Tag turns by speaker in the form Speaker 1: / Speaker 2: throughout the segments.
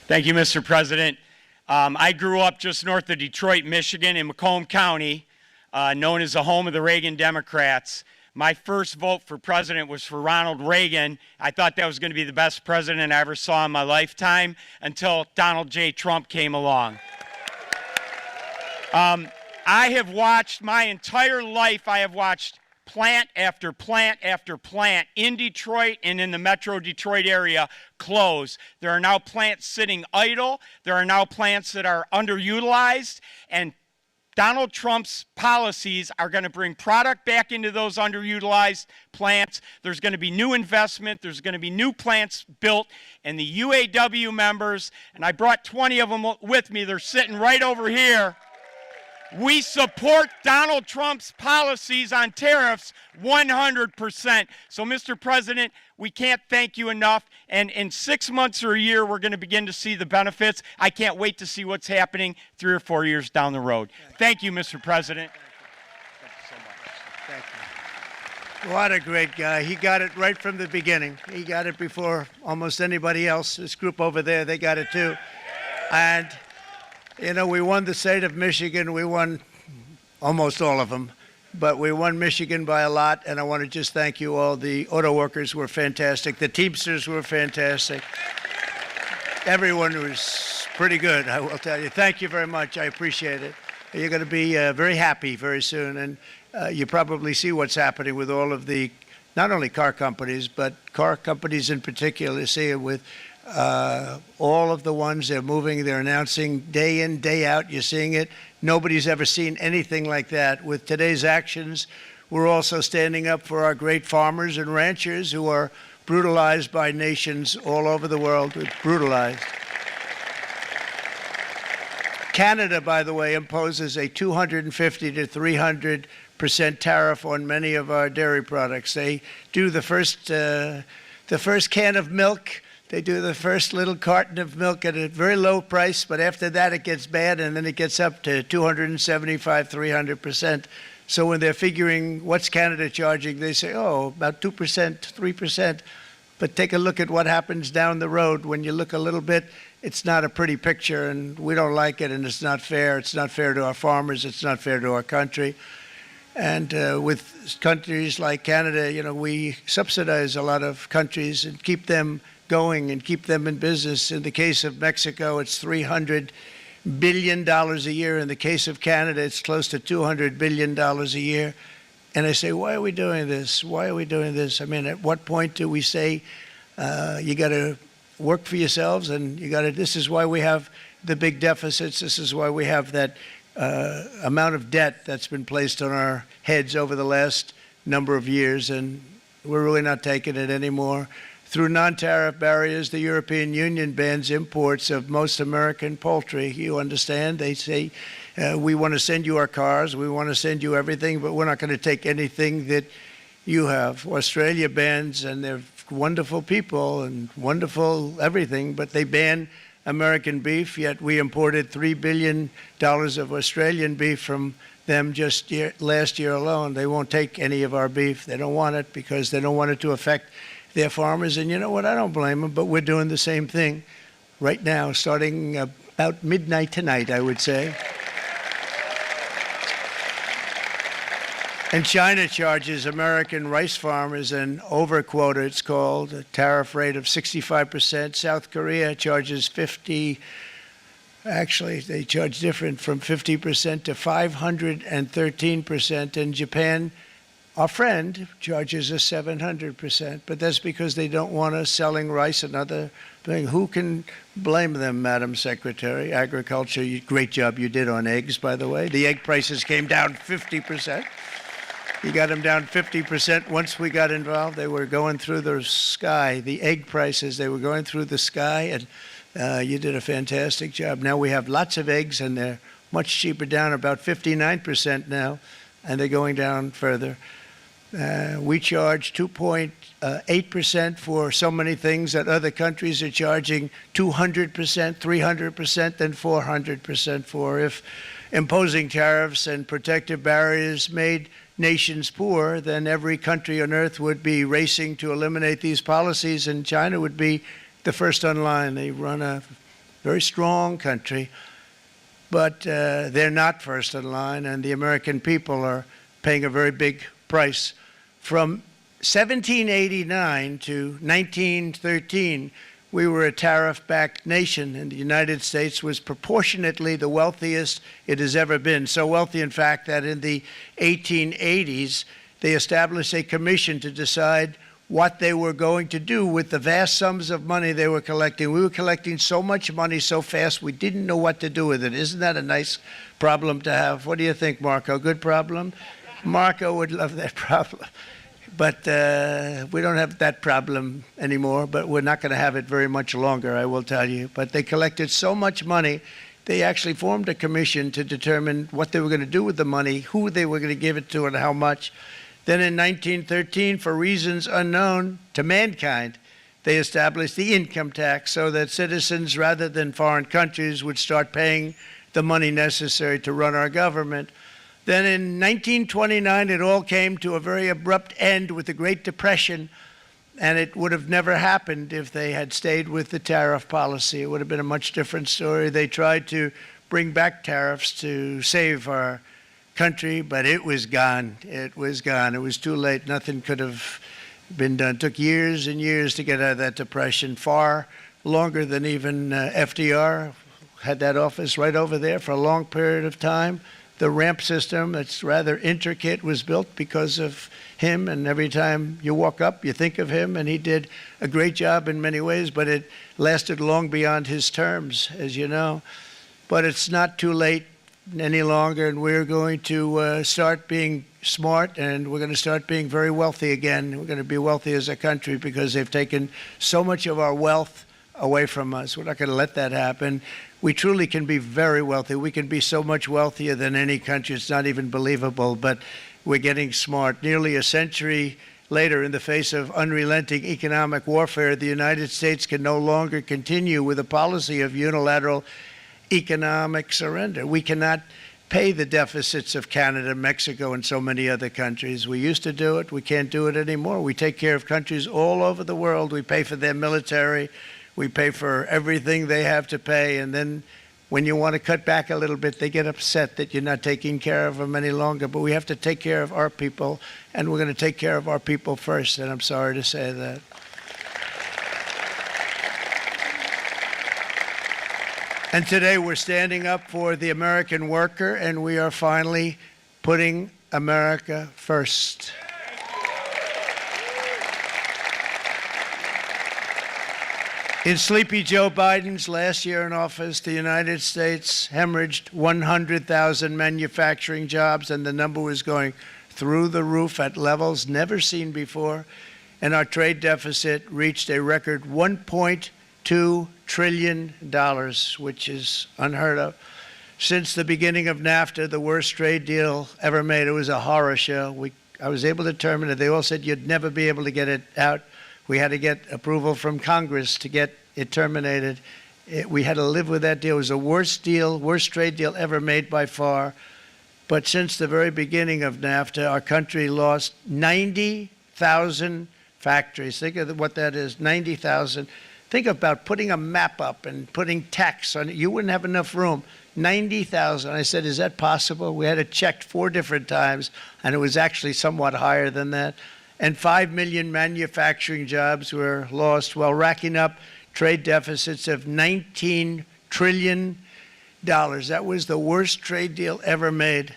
Speaker 1: Thank you, Mr. President. I grew up just north of Detroit, Michigan, in Macomb County, known as the home of the Reagan Democrats. My first vote for president was for Ronald Reagan. I thought that was going to be the best president I ever saw in my lifetime until Donald J. Trump came along. I have watched my entire life, I have watched plant after plant after plant in Detroit and in the metro Detroit area close. There are now plants sitting idle. There are now plants that are underutilized. And Donald Trump's policies are going to bring product back into those underutilized plants. There's going to be new investment. There's going to be new plants built. And the UAW members, and I brought 20 of them with me, they're sitting right over here. We support Donald Trump's policies on tariffs 100%. So, Mr. President, we can't thank you enough. And in 6 months or a year, we're going to begin to see the benefits. I can't wait to see what's happening 3 or 4 years down the road. Thank you, Mr. President.
Speaker 2: Thank you so much. Thank you. What a great guy. He got it right from the beginning. He got it before almost anybody else. This group over there, they got it too. And you know, we won the state of Michigan. We won almost all of them, but we won Michigan by a lot, and I want to just thank you all. The auto workers were fantastic. The Teamsters were fantastic. Everyone was pretty good, I will tell you. Thank you very much. I appreciate it. You're going to be very happy very soon, and you probably see what's happening with all of the, not only car companies, but car companies in particular. See it with all of the ones they're moving, they're announcing day in, day out. You're seeing it. Nobody's ever seen anything like that. With today's actions, we're also standing up for our great farmers and ranchers who are brutalized by nations all over the world. Brutalized. Canada, by the way, imposes a 250 to 300% tariff on many of our dairy products. They do the first can of milk. They do the first little carton of milk at a very low price, but after that it gets bad, and then it gets up to 275, 300%. So when they're figuring what's Canada charging, they say, oh, about 2%, 3%. But take a look at what happens down the road. When you look a little bit, it's not a pretty picture, and we don't like it, and it's not fair. It's not fair to our farmers. It's not fair to our country. And with countries like Canada, you know, we subsidize a lot of countries and keep them going and keep them in business. In the case of Mexico, it's $300 billion a year. In the case of Canada, it's close to $200 billion a year. And I say, why are we doing this? Why are we doing this? I mean, at what point do we say, you got to work for yourselves, and you got to, this is why we have the big deficits. This is why we have that amount of debt that's been placed on our heads over the last number of years, and we're really not taking it anymore. Through non-tariff barriers, the European Union bans imports of most American poultry. You understand? They say, we want to send you our cars, we want to send you everything, but we're not going to take anything that you have. Australia bans, and they're wonderful people and wonderful everything, but they ban American beef, yet we imported $3 billion of Australian beef from them just last year alone. They won't take any of our beef. They don't want it because they don't want it to affect their farmers. And you know what? I don't blame them, but we're doing the same thing right now, starting about midnight tonight, I would say. And China charges American rice farmers an overquota, it's called, a tariff rate of 65%. South Korea charges 50%. Actually, they charge different, from 50% to 513%. And Japan, our friend, charges us 700%. But that's because they don't want us selling rice and other things. Who can blame them, Madam Secretary? Agriculture, great job you did on eggs, by the way. The egg prices came down 50%. You got them down 50%. Once we got involved, they were going through the sky. The egg prices, they were going through the sky, and you did a fantastic job. Now we have lots of eggs, and they're much cheaper, down about 59% now, and they're going down further. We charge 2.8% for so many things that other countries are charging 200%, 300%, and 400% for. If imposing tariffs and protective barriers made nations poor, then every country on earth would be racing to eliminate these policies, and China would be the first online. They run a very strong country, but they're not first in line, and the American people are paying a very big price. From 1789 to 1913, we were a tariff-backed nation, and the United States was proportionately the wealthiest it has ever been. So wealthy, in fact, that in the 1880s, they established a commission to decide what they were going to do with the vast sums of money they were collecting. We were collecting so much money so fast, we didn't know what to do with it. Isn't that a nice problem to have? What do you think, Marco? Good problem? Marco would love that problem. But we don't have that problem anymore, but we're not going to have it very much longer, I will tell you. But they collected so much money, they actually formed a commission to determine what they were going to do with the money, who they were going to give it to, and how much. Then in 1913, for reasons unknown to mankind, they established the income tax so that citizens, rather than foreign countries, would start paying the money necessary to run our government. Then in 1929, it all came to a very abrupt end with the Great Depression, and it would have never happened if they had stayed with the tariff policy. It would have been a much different story. They tried to bring back tariffs to save our country, but it was gone. It was gone. It was too late. Nothing could have been done. It took years and years to get out of that depression, far longer than even FDR had that office right over there for a long period of time. The ramp system, that's rather intricate, was built because of him, and every time you walk up, you think of him, and he did a great job in many ways, but it lasted long beyond his terms, as you know. But it's not too late any longer, and we're going to start being smart, and we're going to start being very wealthy again. We're going to be wealthy as a country because they've taken so much of our wealth away from us. We're not going to let that happen. We truly can be very wealthy. We can be so much wealthier than any country. It's not even believable, but we're getting smart. Nearly a century later, in the face of unrelenting economic warfare, the United States can no longer continue with a policy of unilateral economic surrender. We cannot pay the deficits of Canada, Mexico, and so many other countries. We used to do it. We can't do it anymore. We take care of countries all over the world. We pay for their military. We pay for everything they have to pay, and then when you want to cut back a little bit, they get upset that you're not taking care of them any longer. But we have to take care of our people, and we're going to take care of our people first, and I'm sorry to say that. And today we're standing up for the American worker, and we are finally putting America first. In Sleepy Joe Biden's last year in office, the United States hemorrhaged 100,000 manufacturing jobs, and the number was going through the roof at levels never seen before. And our trade deficit reached a record $1.2 trillion, which is unheard of. Since the beginning of NAFTA, the worst trade deal ever made, it was a horror show. I was able to terminate it. They all said you'd never be able to get it out. We had to get approval from Congress to get it terminated. We had to live with that deal. It was the worst trade deal ever made by far. But since the very beginning of NAFTA, our country lost 90,000 factories. Think of what that is, 90,000. Think about putting a map up and putting tax on it. You wouldn't have enough room. 90,000. I said, is that possible? We had it checked 4 different times, and it was actually somewhat higher than that. And 5 million manufacturing jobs were lost while racking up trade deficits of $19 trillion. That was the worst trade deal ever made.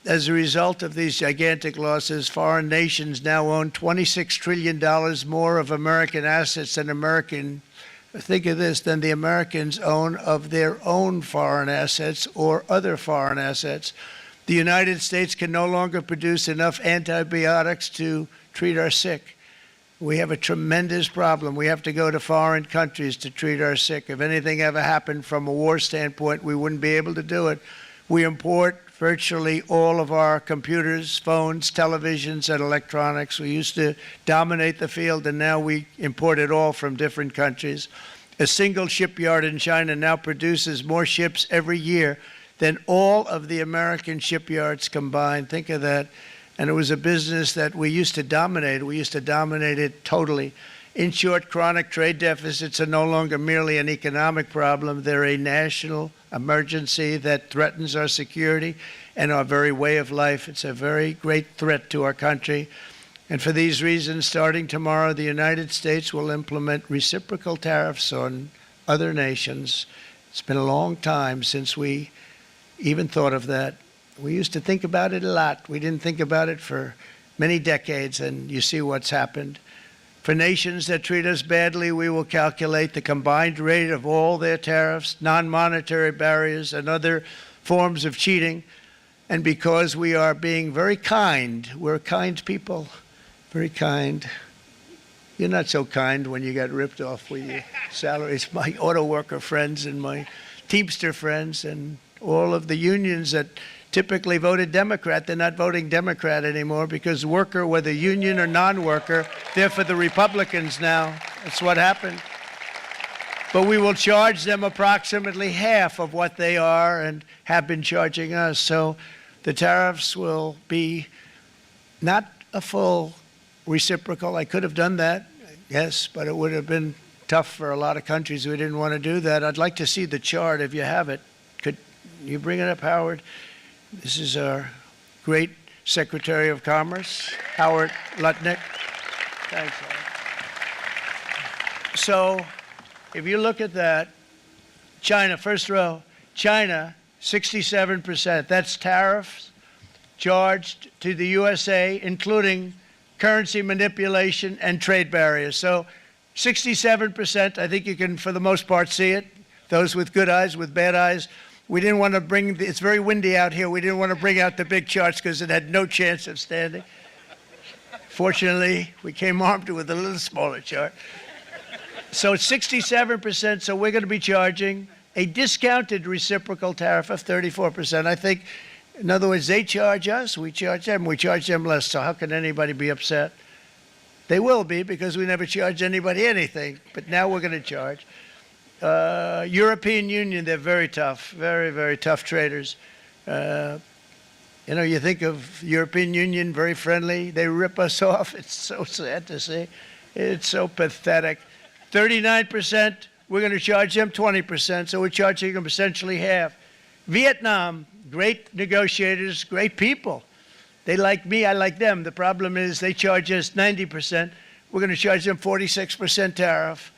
Speaker 2: As a result of these gigantic losses, foreign nations now own $26 trillion more of American assets than think of this, than the Americans own of their own foreign assets or other foreign assets. The United States can no longer produce enough antibiotics to treat our sick. We have a tremendous problem. We have to go to foreign countries to treat our sick. If anything ever happened from a war standpoint, we wouldn't be able to do it. We import virtually all of our computers, phones, televisions, and electronics. We used to dominate the field, and now we import it all from different countries. A single shipyard in China now produces more ships every year than all of the American shipyards combined. Think of that. And it was a business that we used to dominate. We used to dominate it totally. In short, chronic trade deficits are no longer merely an economic problem. They're a national emergency that threatens our security and our very way of life. It's a very great threat to our country. And for these reasons, starting tomorrow, the United States will implement reciprocal tariffs on other nations. It's been a long time since we even thought of that. We used to think about it a lot. We didn't think about it for many decades, and you see what's happened. For nations that treat us badly, we will calculate the combined rate of all their tariffs, non-monetary barriers, and other forms of cheating. And because we are being very kind, we're kind people, very kind. You're not so kind when you got ripped off with your salaries. My auto worker friends and my Teamster friends and all of the unions that typically voted Democrat, they're not voting Democrat anymore because worker, whether union or non-worker, they're for the Republicans now. That's what happened. But we will charge them approximately half of what they are and have been charging us. So the tariffs will be not a full reciprocal. I could have done that, yes, but it would have been tough for a lot of countries who didn't want to do that. I'd like to see the chart if you have it. Could you bring it up, Howard? This is our great Secretary of Commerce, Howard Lutnick. Thanks, Howard. So if you look at that, China, first row, China, 67%. That's tariffs charged to the USA, including currency manipulation and trade barriers. So 67%, I think you can, for the most part, see it. Those with good eyes, with bad eyes. We didn't want to bring, it's very windy out here. We didn't want to bring out the big charts because it had no chance of standing. Fortunately, we came armed with a little smaller chart. So it's 67%, so we're going to be charging a discounted reciprocal tariff of 34%. I think, in other words, they charge us, we charge them less. So how can anybody be upset? They will be because we never charge anybody anything, but now we're going to charge. European Union, they're very tough, very, very tough traders. You think of European Union, very friendly. They rip us off. It's so sad to see. It's so pathetic. 39%, we're going to charge them 20%, so we're charging them essentially half. Vietnam, great negotiators, great people. They like me, I like them. The problem is they charge us 90%. We're going to charge them 46% tariff.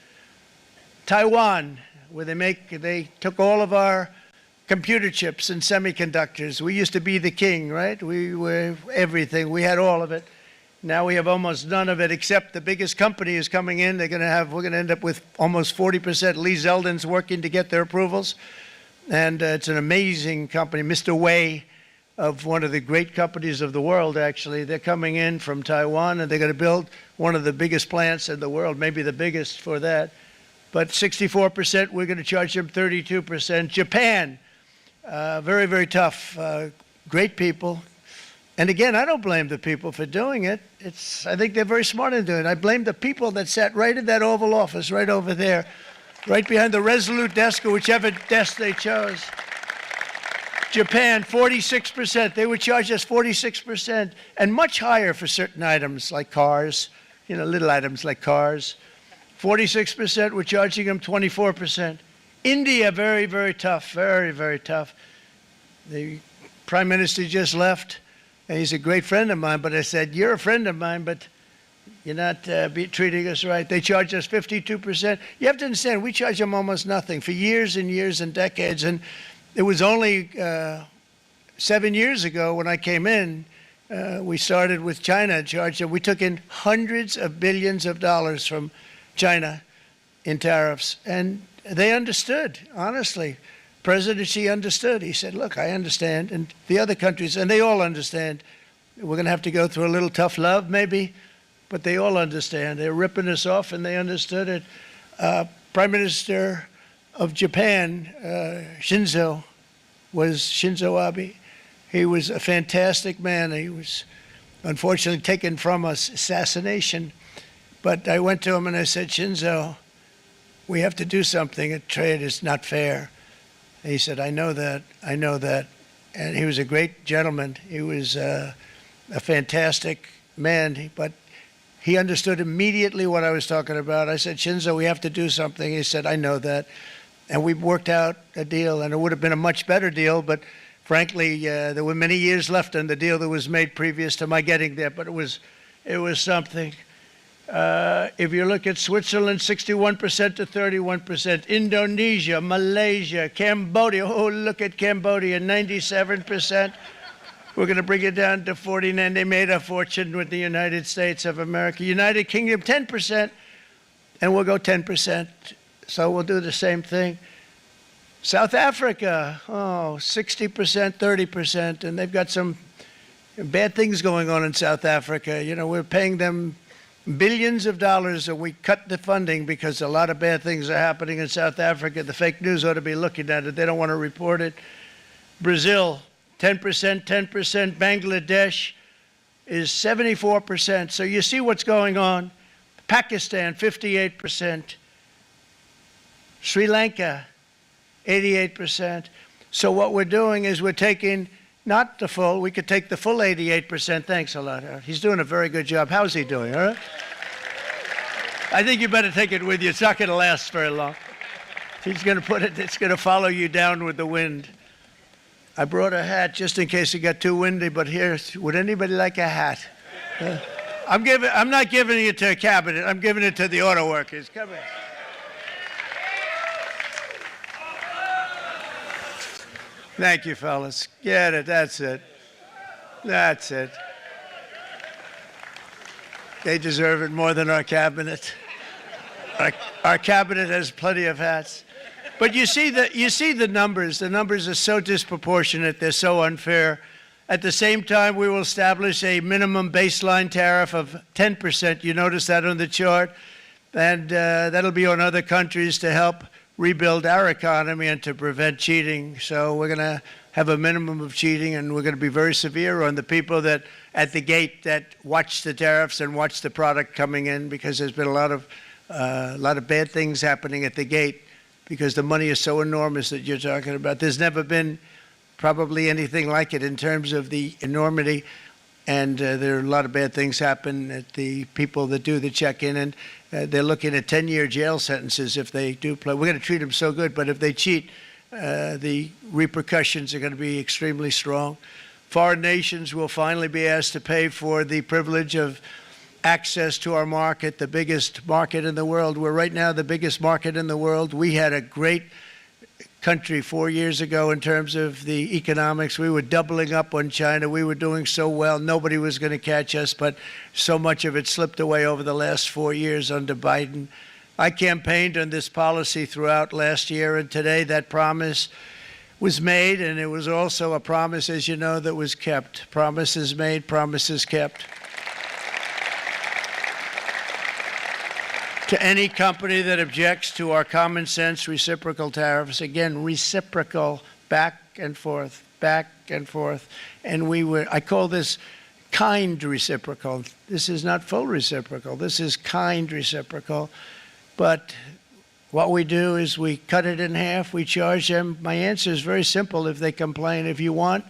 Speaker 2: Taiwan, where they took all of our computer chips and semiconductors. We used to be the king, right? We were everything. We had all of it. Now we have almost none of it, except the biggest company is coming in. We're going to end up with almost 40%. Lee Zeldin's working to get their approvals. And it's an amazing company. Mr. Wei, of one of the great companies of the world, actually. They're coming in from Taiwan, and they're going to build one of the biggest plants in the world, maybe the biggest for that. But 64%, we're going to charge them 32%. Japan, very, very tough, great people. And again, I don't blame the people for doing it. I think they're very smart in doing it. I blame the people that sat right in that Oval Office, right over there, right behind the Resolute desk or whichever desk they chose. Japan, 46%. They would charge us 46%, and much higher for certain items like cars, little items like cars. 46%, we're charging them 24%. India, very, very tough, very, very tough. The Prime Minister just left, and he's a great friend of mine, but I said, you're a friend of mine, but you're not treating us right. They charge us 52%. You have to understand, we charge them almost nothing for years and years and decades, and it was only 7 years ago when I came in, we started with China and charged them. We took in hundreds of billions of dollars from China in tariffs, and they understood, honestly. President Xi understood. He said, look, I understand, and the other countries, and they all understand. We're going to have to go through a little tough love, maybe, but they all understand. They're ripping us off, and they understood it. Prime Minister of Japan, Shinzo Abe. He was a fantastic man. He was unfortunately taken from us, assassination. But I went to him and I said, Shinzo, we have to do something. A trade is not fair. And he said, I know that. And he was a great gentleman. He was a fantastic man, but He understood immediately what I was talking about. I said, Shinzo, we have to do something. He said, I know that. And we worked out a deal, and it would have been a much better deal, but frankly, there were many years left on the deal that was made previous to my getting there, but it was something. If you look at Switzerland, 61% to 31%, Indonesia, Malaysia, Cambodia, oh, look at Cambodia, 97%. We're going to bring it down to 49. They made a fortune with the United States of America. United Kingdom, 10%, and we'll go 10%. So we'll do the same thing. South Africa, 60%, 30%, and they've got some bad things going on in South Africa. You know, we're paying them billions of dollars, and we cut the funding because a lot of bad things are happening in South Africa. The fake news ought to be looking at it. They don't want to report it. Brazil, 10%, 10%. Bangladesh is 74%. So you see what's going on. Pakistan, 58%. Sri Lanka, 88%. So what we're doing is we're taking not the full, we could take the full 88%. Thanks a lot, Howard. He's doing a very good job. How's he doing, all right? I think you better take it with you. It's not going to last very long. He's going to put it, it's going to follow you down with the wind. I brought a hat just in case it got too windy, but here, would anybody like a hat? I'm not giving it to a cabinet. I'm giving it to the auto workers. Come here. Thank you, fellas. Get it. That's it. That's it. They deserve it more than our cabinet. Our cabinet has plenty of hats. But you see the numbers. The numbers are so disproportionate. They're so unfair. At the same time, we will establish a minimum baseline tariff of 10%. You notice that on the chart? And that'll be on other countries to help rebuild our economy and to prevent cheating. So we're going to have a minimum of cheating, and we're going to be very severe on the people that at the gate that watch the tariffs and watch the product coming in, because there's been a lot of bad things happening at the gate because the money is so enormous that you're talking about. There's never been probably anything like it in terms of the enormity, and there are a lot of bad things happen at the people that do the check-in, and they're looking at 10-year jail sentences if they do play. We're going to treat them so good, but if they cheat, the repercussions are going to be extremely strong. Foreign nations will finally be asked to pay for the privilege of access to our market, the biggest market in the world. We're right now the biggest market in the world. We had a great country 4 years ago in terms of the economics. We were doubling up on China. We were doing so well. Nobody was going to catch us, but so much of it slipped away over the last 4 years under Biden. I campaigned on this policy throughout last year, and today that promise was made, and it was also a promise, as you know, that was kept. Promises made, promises kept. To any company that objects to our common sense reciprocal tariffs, again, reciprocal, back and forth, back and forth. And I call this kind reciprocal. This is not full reciprocal. This is kind reciprocal. But what we do is we cut it in half. We charge them. My answer is very simple if they complain. If you want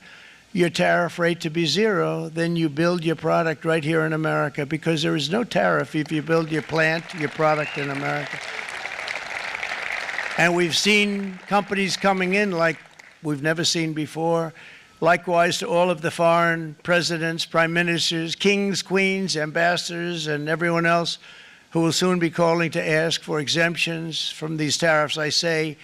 Speaker 2: your tariff rate to be zero, then you build your product right here in America, because there is no tariff if you build your plant, your product in America. And we've seen companies coming in like we've never seen before. Likewise to all of the foreign presidents, prime ministers, kings, queens, ambassadors, and everyone else who will soon be calling to ask for exemptions from these tariffs. I say,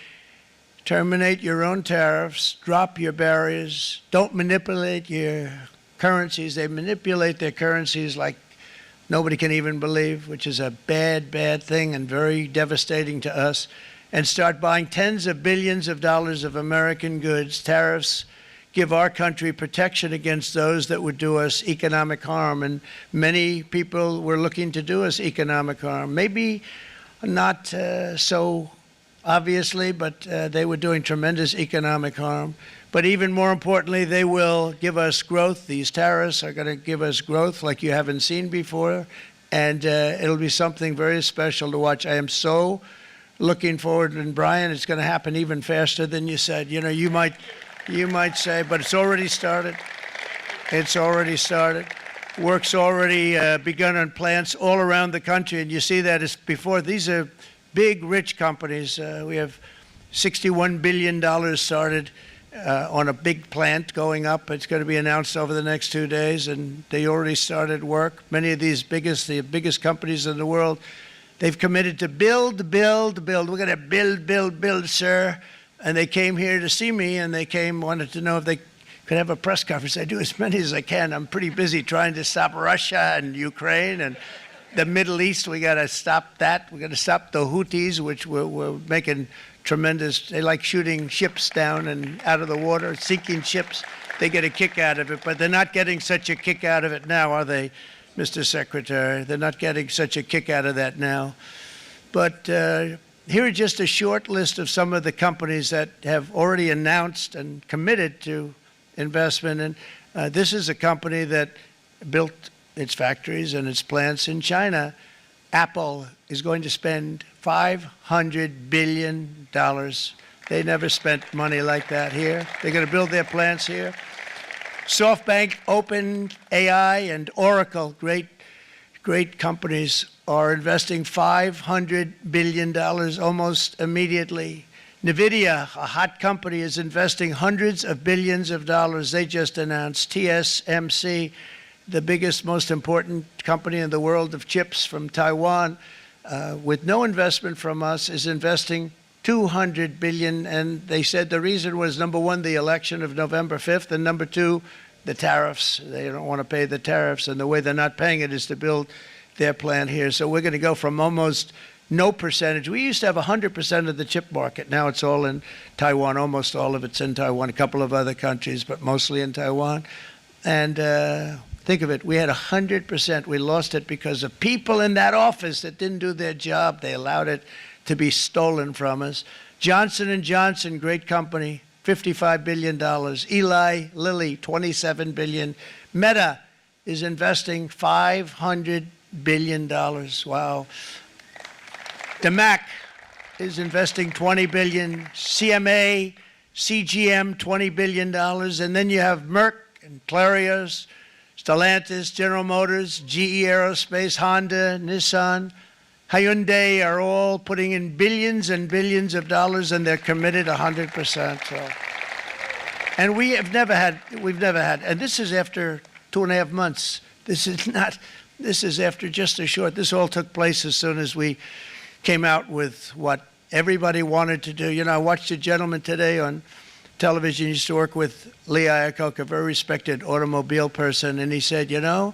Speaker 2: terminate your own tariffs, drop your barriers, don't manipulate your currencies. They manipulate their currencies like nobody can even believe, which is a bad, bad thing and very devastating to us, and start buying tens of billions of dollars of American goods. Tariffs give our country protection against those that would do us economic harm, and many people were looking to do us economic harm. Maybe not so obviously, but they were doing tremendous economic harm. But even more importantly, they will give us growth. These tariffs are going to give us growth like you haven't seen before, and it'll be something very special to watch. I am so looking forward, and Brian, it's going to happen even faster than you said. You know, you might say, but it's already started. It's already started. Work's already begun on plants all around the country, and you see that as before. These are big, rich companies. We have $61 billion started on a big plant going up. It's going to be announced over the next 2 days, and they already started work. Many of these the biggest companies in the world, they've committed to build. We're going to build, sir. And they came here to see me, and wanted to know if they could have a press conference. I do as many as I can. I'm pretty busy trying to stop Russia and Ukraine and the Middle East. We got to stop that. We got to stop the Houthis, which we're making tremendous. They like shooting ships down and out of the water, sinking ships. They get a kick out of it, but they're not getting such a kick out of it now, are they, Mr. Secretary? They're not getting such a kick out of that now. But here are just a short list of some of the companies that have already announced and committed to investment. And this is a company that built its factories and its plants in China. Apple is going to spend $500 billion. They never spent money like that here. They're going to build their plants here. SoftBank, OpenAI, and Oracle, great companies, are investing $500 billion almost immediately. NVIDIA, a hot company, is investing hundreds of billions of dollars. They just announced. TSMC, the biggest, most important company in the world of chips from Taiwan, with no investment from us, is investing $200 billion. And they said the reason was, number one, the election of November 5th, and number two, the tariffs. They don't want to pay the tariffs, and the way they're not paying it is to build their plant here. So we're going to go from almost no percentage. We used to have 100% of the chip market. Now it's all in Taiwan. Almost all of it's in Taiwan, a couple of other countries, but mostly in Taiwan. And think of it, we had 100%. We lost it because of people in that office that didn't do their job. They allowed it to be stolen from us. Johnson & Johnson, great company, $55 billion. Eli Lilly, $27 billion. Meta is investing $500 billion. Wow. DeMac is investing $20 billion. CMA, CGM, $20 billion. And then you have Merck and Clarios, Stellantis, General Motors, GE Aerospace, Honda, Nissan, Hyundai are all putting in billions and billions of dollars, and they're committed 100%. So. And we've never had, and this is after 2.5 months. This is after just a short, this all took place as soon as we came out with what everybody wanted to do. You know, I watched a gentleman today on television, used to work with Lee Iacocca, a very respected automobile person, and he said, you know,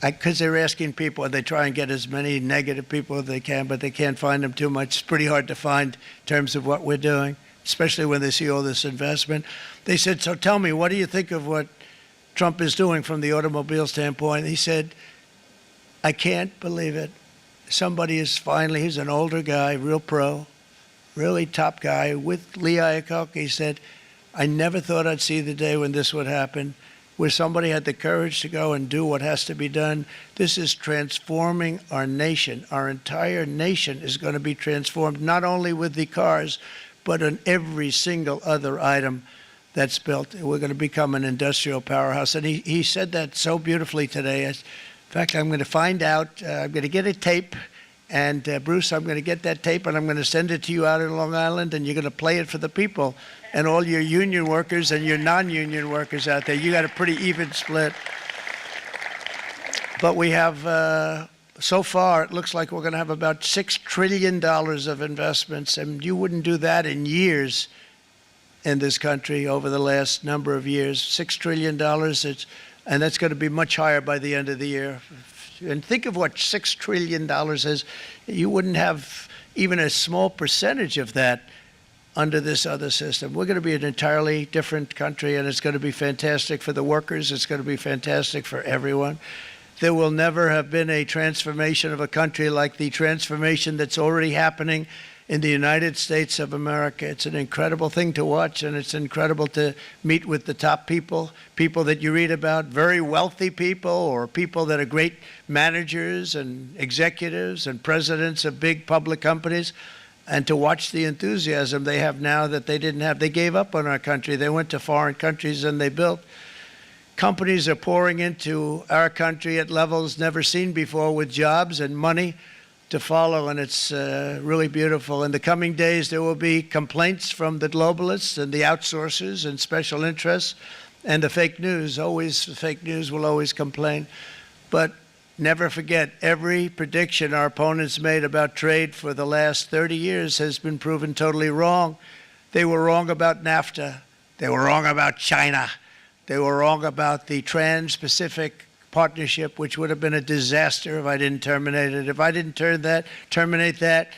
Speaker 2: because they're asking people, they try and get as many negative people as they can, but they can't find them too much. It's pretty hard to find in terms of what we're doing, especially when they see all this investment. They said, so tell me, what do you think of what Trump is doing from the automobile standpoint? He said, I can't believe it. Somebody is finally, he's an older guy, real pro, really top guy, with Lee Iacocca. He said, I never thought I'd see the day when this would happen, where somebody had the courage to go and do what has to be done. This is transforming our nation. Our entire nation is going to be transformed, not only with the cars, but on every single other item that's built. We're going to become an industrial powerhouse. And he said that so beautifully today. In fact, I'm going to find out, I'm going to get a tape, and Bruce, I'm going to get that tape, and I'm going to send it to you out in Long Island, and you're going to play it for the people. And all your union workers and your non-union workers out there, you got a pretty even split. But we have, so far, it looks like we're going to have about $6 trillion of investments, and you wouldn't do that in years in this country over the last number of years. $6 trillion, and that's going to be much higher by the end of the year. And think of what $6 trillion is. You wouldn't have even a small percentage of that under this other system. We're going to be an entirely different country, and it's going to be fantastic for the workers. It's going to be fantastic for everyone. There will never have been a transformation of a country like the transformation that's already happening in the United States of America. It's an incredible thing to watch, and it's incredible to meet with the top people, people that you read about, very wealthy people, or people that are great managers and executives and presidents of big public companies, and to watch the enthusiasm they have now that they didn't have. They gave up on our country. They went to foreign countries and they built Companies are pouring into our country at levels never seen before with jobs and money to follow, and it's really beautiful. In the coming days, there will be complaints from the globalists and the outsourcers and special interests and the fake news. Always, the fake news will always complain. But never forget, every prediction our opponents made about trade for the last 30 years has been proven totally wrong. They were wrong about NAFTA. They were wrong about China. They were wrong about the Trans-Pacific Partnership, which would have been a disaster if I didn't terminate it. If I didn't terminate that,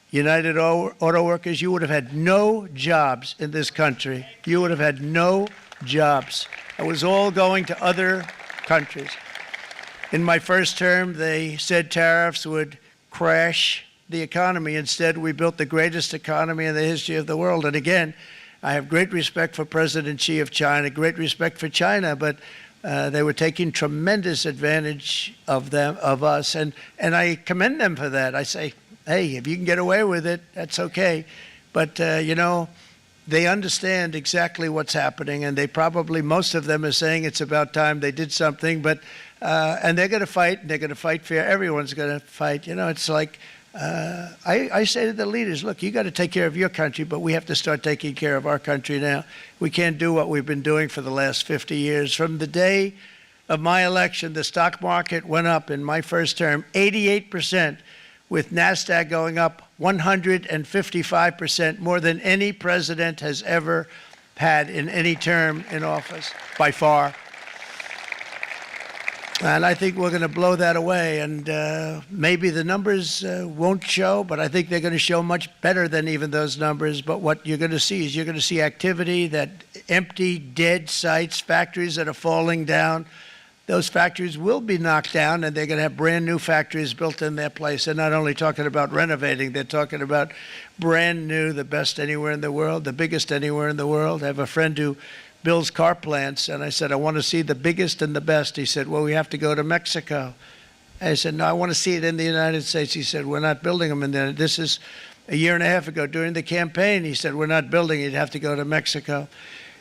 Speaker 2: United Auto Workers, you would have had no jobs in this country. You would have had no jobs. It was all going to other countries. In my first term, they said tariffs would crash the economy. Instead, we built the greatest economy in the history of the world. And again, I have great respect for President Xi of China, great respect for China, but they were taking tremendous advantage of us, and I commend them for that. I say, hey, if you can get away with it, that's okay. But, you know, they understand exactly what's happening, and they probably, most of them are saying it's about time they did something, but, and they're going to fight, and they're going to fight fair. Everyone's going to fight. You know, it's like, I say to the leaders, look, you got to take care of your country, but we have to start taking care of our country now. We can't do what we've been doing for the last 50 years. From the day of my election, the stock market went up in my first term 88%, with NASDAQ going up 155%, more than any president has ever had in any term in office, by far. And I think we're going to blow that away. And maybe the numbers won't show, but I think they're going to show much better than even those numbers. But what you're going to see is you're going to see activity, that empty, dead sites, factories that are falling down. Those factories will be knocked down, and they're going to have brand new factories built in their place. They're not only talking about renovating, they're talking about brand new, the best anywhere in the world, the biggest anywhere in the world. I have a friend who builds car plants, and I said, I want to see the biggest and the best. He said, well, we have to go to Mexico. I said, no, I want to see it in the United States. He said, we're not building them in there. This is a year and a half ago during the campaign. He said, we're not building it. You'd have to go to Mexico.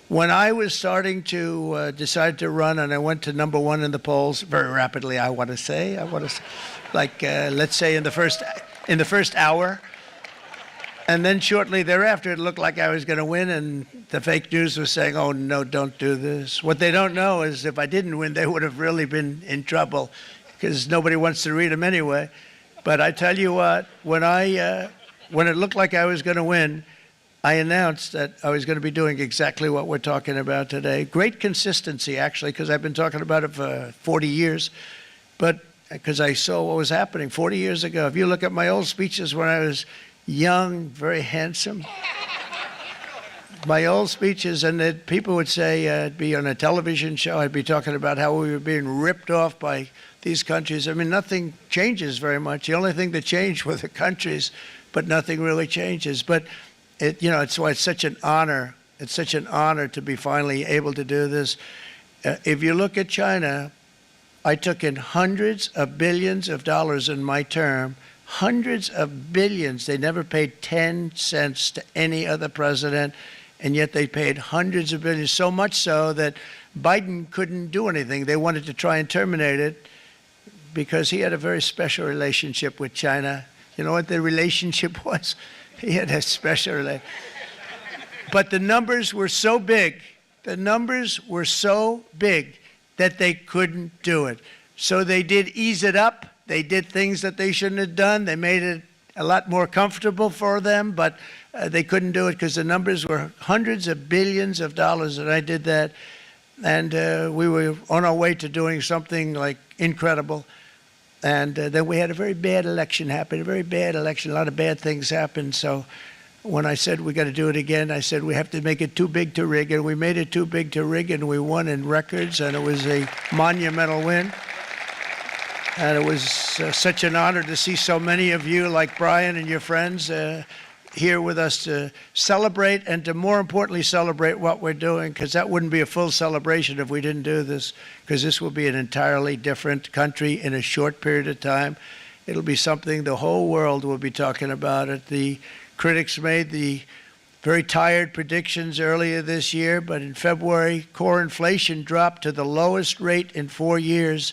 Speaker 2: When I was starting to decide to run, and I went to number one in the polls very rapidly, I want to say, like, let's say in the first hour. And then shortly thereafter, it looked like I was going to win, and the fake news was saying, oh, no, don't do this. What they don't know is if I didn't win, they would have really been in trouble, because nobody wants to read them anyway. But I tell you what, when it looked like I was going to win, I announced that I was going to be doing exactly what we're talking about today. Great consistency, actually, because I've been talking about it for 40 years. But because I saw what was happening 40 years ago. If you look at my old speeches when I was young, very handsome, my old speeches, and that people would say, I'd be on a television show, I'd be talking about how we were being ripped off by these countries. I mean, nothing changes very much. The only thing that changed were the countries, but nothing really changes. But it's why it's such an honor. It's such an honor to be finally able to do this. If you look at China, I took in hundreds of billions of dollars in my term, hundreds of billions. They never paid 10 cents to any other president, and yet they paid hundreds of billions, so much so that Biden couldn't do anything. They wanted to try and terminate it because he had a very special relationship with China. You know what the relationship was? He had a special relationship. But the numbers were so big, that they couldn't do it. So they did ease it up. They did things that they shouldn't have done. They made it a lot more comfortable for them, but they couldn't do it because the numbers were hundreds of billions of dollars, and I did that. And we were on our way to doing something like incredible. And then we had a very bad election happen, a very bad election. A lot of bad things happened. So when I said we got to do it again, I said we have to make it too big to rig. And we made it too big to rig, and we won in records, and it was a monumental win. And it was such an honor to see so many of you, like Brian and your friends, here with us to celebrate, and to more importantly celebrate what we're doing, because that wouldn't be a full celebration if we didn't do this, because this will be an entirely different country in a short period of time. It'll be something the whole world will be talking about it. The critics made the very tired predictions earlier this year, but in February, core inflation dropped to the lowest rate in 4 years